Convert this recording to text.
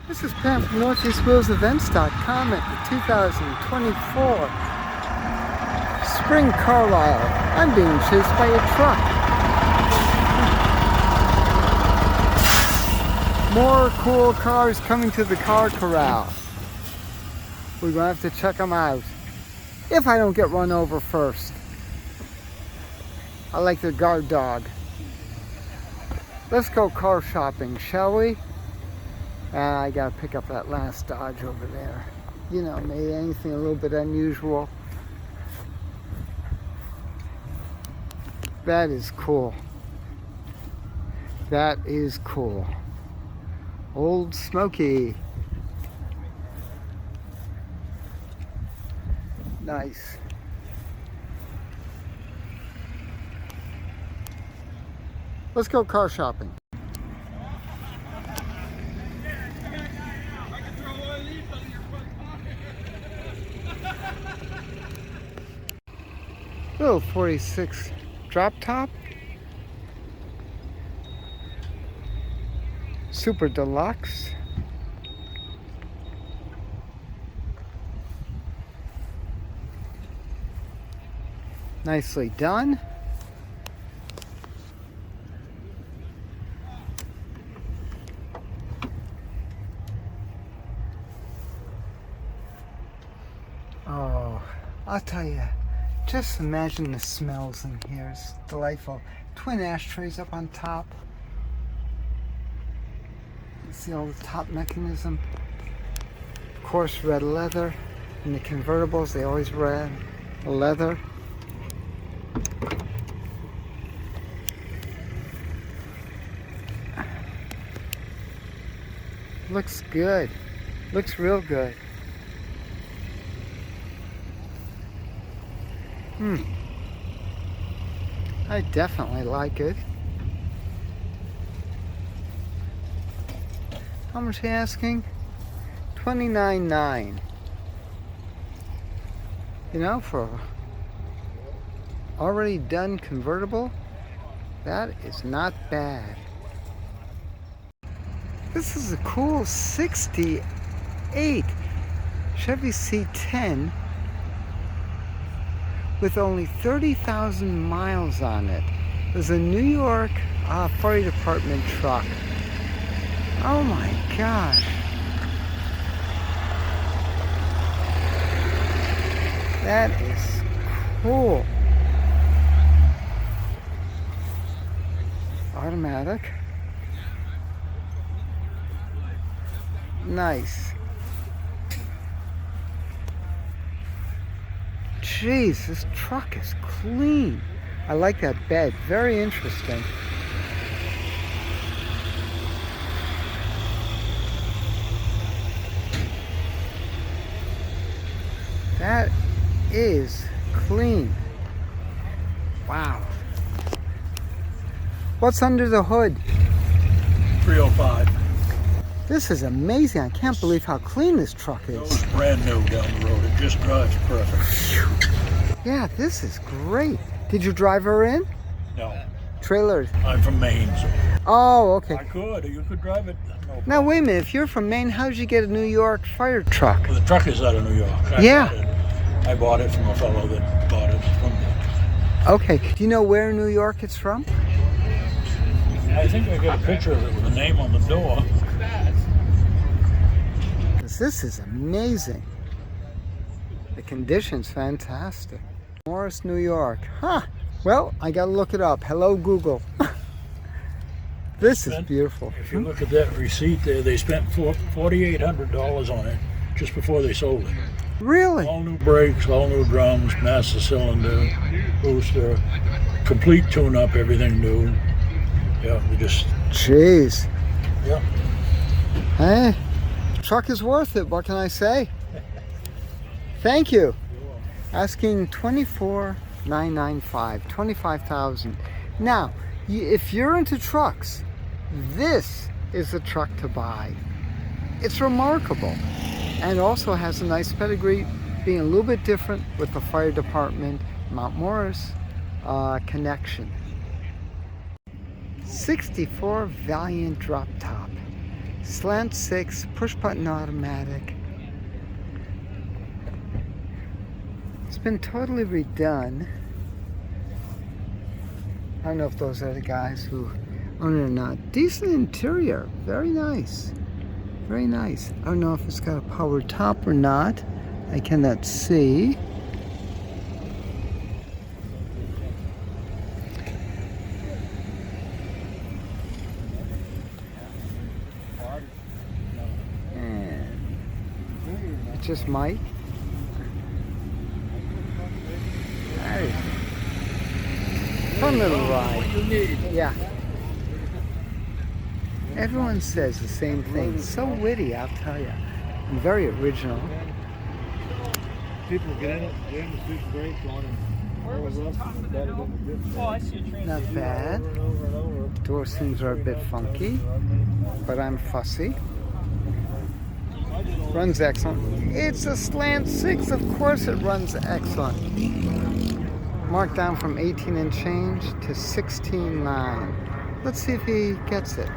This is Pam from NortheastWheelsEvents.com at the 2024 Spring Carlisle. I'm being chased by a truck. More cool cars coming to the car corral. We're going to have to check them out. If I don't get run over first. I like the guard dog. Let's go car shopping, shall we? I gotta pick up that last Dodge over there. You know me, anything a little bit unusual. That is cool. That is cool. Old Smoky. Nice. Let's go car shopping. Little 46 drop top. Super deluxe. Nicely done. Oh, I'll tell you. Just imagine the smells in here. It's delightful. Twin ashtrays up on top. You see all the top mechanism. Of course, red leather. In the convertibles, they always red leather. Looks good. Looks real good. I definitely like it. How much are you asking? $29.9. You know, for already done convertible, that is not bad. This is a cool 68 Chevy C10 with only 30,000 miles on it. There's a New York fire department truck. Oh my gosh. That is cool. Automatic. Nice. Jeez, this truck is clean. I like that bed. Very interesting. That is clean. Wow. What's under the hood? 305. This is amazing. I can't believe how clean this truck is. It's brand new down the road. It just drives perfect. Yeah, this is great. Did you drive her in? No. Trailers? I'm from Maine, so Oh, okay. I could. You could drive it. No Now, wait a minute. If you're from Maine, how did you get a New York fire truck? Well, the truck is out of New York. I bought it from a fellow that bought it from me. Okay. Do you know where in New York it's from? I think I got a picture of it with a name on the door. This is amazing. The condition's fantastic. Morris, New York. Huh. Well, I gotta look it up. Hello, Google. This is beautiful. If you look at that receipt there, they spent $4,800 on it just before they sold it. Really? All new brakes, all new drums, master cylinder, booster, complete tune-up, everything new. Yeah, we just... Jeez. Yeah. Hey, truck is worth it. What can I say? Thank you. Asking $24,995, $25,000. Now, if you're into trucks, this is the truck to buy. It's remarkable, and also has a nice pedigree, being a little bit different with the fire department, Mount Morris connection. 64 Valiant drop top, Slant 6, push button automatic. It's been totally redone. I don't know if those are the guys who own it or not. Decent interior, very nice. Very nice. I don't know if it's got a power top or not. I cannot see. And it's just Mike. Hey. Fun little ride. Yeah. Everyone says the same thing. So witty, I'll tell you. And very original. People get in it, jam the super brakes on and Not bad. Door seams are a bit funky, but I'm fussy. Runs excellent. It's a slant 6, of course it runs excellent. Marked down from 18 and change to 16.9. Let's see if he gets it.